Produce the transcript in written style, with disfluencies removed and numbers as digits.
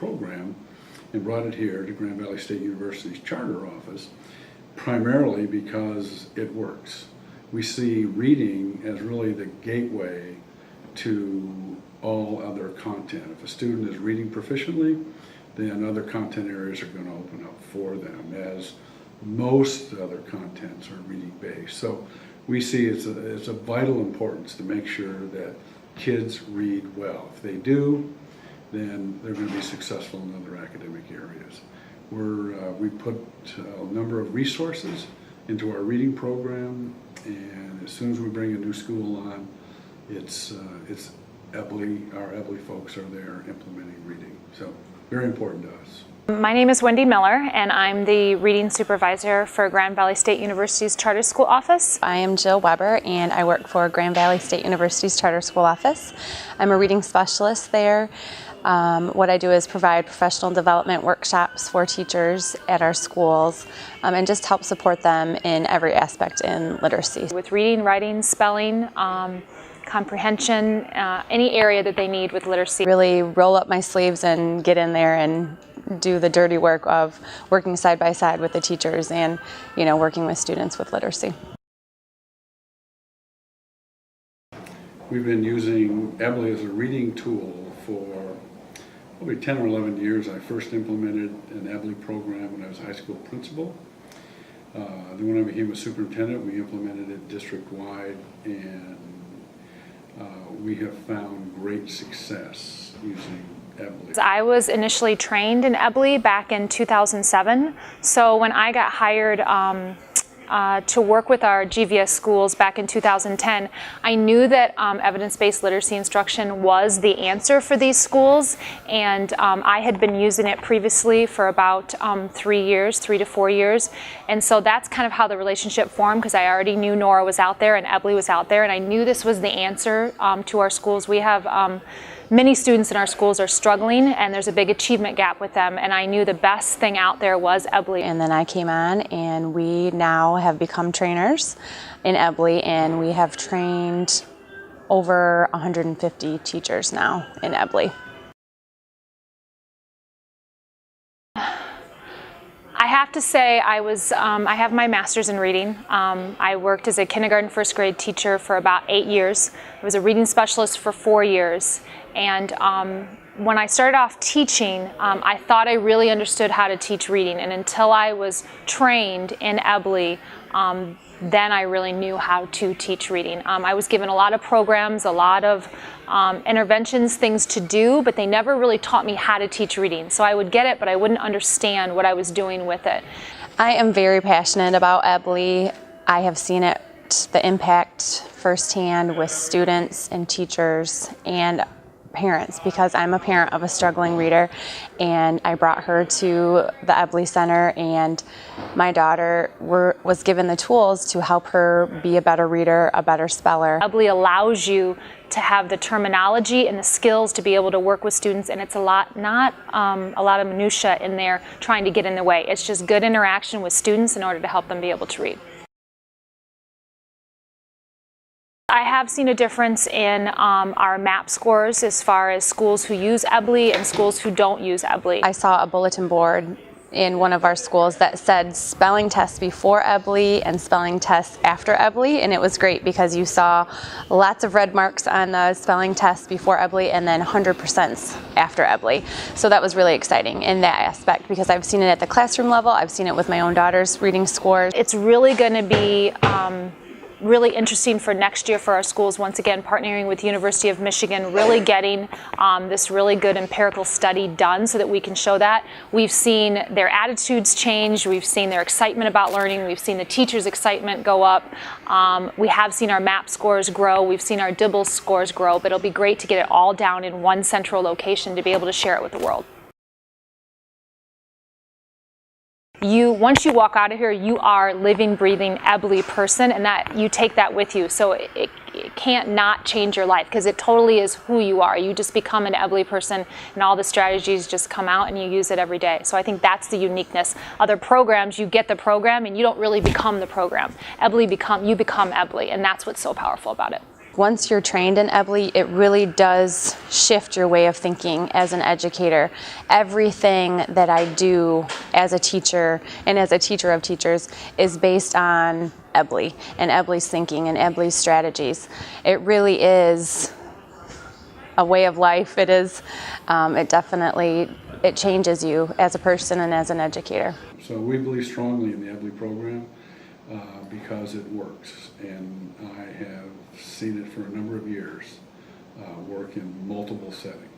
program and brought it here to Grand Valley State University's charter office, primarily because it works. We see reading as really the gateway to all other content. If a student is reading proficiently, then other content areas are going to open up for them, as most other contents are reading based. So we see it's a vital importance to make sure that kids read well. If they do, then they're going to be successful in other academic areas. We put a number of resources into our reading program, and as soon as we bring a new school on, it's EBLI, our EBLI folks are there implementing reading. So very important to us. My name is Wendy Miller, and I'm the reading supervisor for Grand Valley State University's Charter School Office. I am Jill Weber, and I work for Grand Valley State University's Charter School Office. I'm a reading specialist there. What I do is provide professional development workshops for teachers at our schools and just help support them in every aspect in literacy. With reading, writing, spelling, comprehension, any area that they need with literacy. Really roll up my sleeves and get in there and do the dirty work of working side by side with the teachers and, working with students with literacy. We've been using EBLI as a reading tool for probably 10 or 11 years. I first implemented an EBLI program when I was a high school principal. Then when I became a superintendent, we implemented it district-wide, and we have found great success using EBLI. I was initially trained in EBLI back in 2007, so when I got hired to work with our GVS schools back in 2010, I knew that evidence-based literacy instruction was the answer for these schools, and I had been using it previously for about 3 to 4 years, and so that's kind of how the relationship formed, because I already knew Nora was out there and EBLI was out there, and I knew this was the answer to our schools. We have many students in our schools are struggling, and there's a big achievement gap with them, and I knew the best thing out there was EBLI. And then I came on, and we now have become trainers in EBLI, and we have trained over 150 teachers now in EBLI. I have to say I have my master's in reading. I worked as a kindergarten first grade teacher for about 8 years. I was a reading specialist for 4 years. And when I started off teaching, I thought I really understood how to teach reading. And until I was trained in EBLI, then I really knew how to teach reading. I was given a lot of programs, a lot of interventions, things to do, but they never really taught me how to teach reading. So I would get it, but I wouldn't understand what I was doing with it. I am very passionate about EBLI. I have seen the impact firsthand with students and teachers and parents, because I'm a parent of a struggling reader, and I brought her to the EBLI Center, and my daughter was given the tools to help her be a better reader, a better speller. EBLI allows you to have the terminology and the skills to be able to work with students, and it's not a lot of minutia in there trying to get in the way. It's just good interaction with students in order to help them be able to read. I have seen a difference in our MAP scores as far as schools who use EBLI and schools who don't use EBLI. I saw a bulletin board in one of our schools that said spelling tests before EBLI and spelling tests after EBLI, and it was great because you saw lots of red marks on the spelling tests before EBLI and then 100% after EBLI. So that was really exciting in that aspect, because I've seen it at the classroom level, I've seen it with my own daughter's reading scores. It's really going to be really interesting for next year for our schools, once again partnering with the University of Michigan, really getting this really good empirical study done so that we can show that. We've seen their attitudes change, we've seen their excitement about learning, we've seen the teachers' excitement go up, we have seen our MAP scores grow, we've seen our DIBELS scores grow, but it'll be great to get it all down in one central location to be able to share it with the world. Once you walk out of here, you are living, breathing EBLI person, and that you take that with you. So it can't not change your life, because it totally is who you are. You just become an EBLI person, and all the strategies just come out, and you use it every day. So I think that's the uniqueness. Other programs, you get the program, and you don't really become the program. You become EBLI, and that's what's so powerful about it. Once you're trained in EBLI, it really does shift your way of thinking as an educator. Everything that I do as a teacher and as a teacher of teachers is based on EBLI and EBLI's thinking and EBLI's strategies. It really is a way of life. It is, it changes you as a person and as an educator. So we believe strongly in the EBLI program because it works, and I have seen it for a number of years work in multiple settings.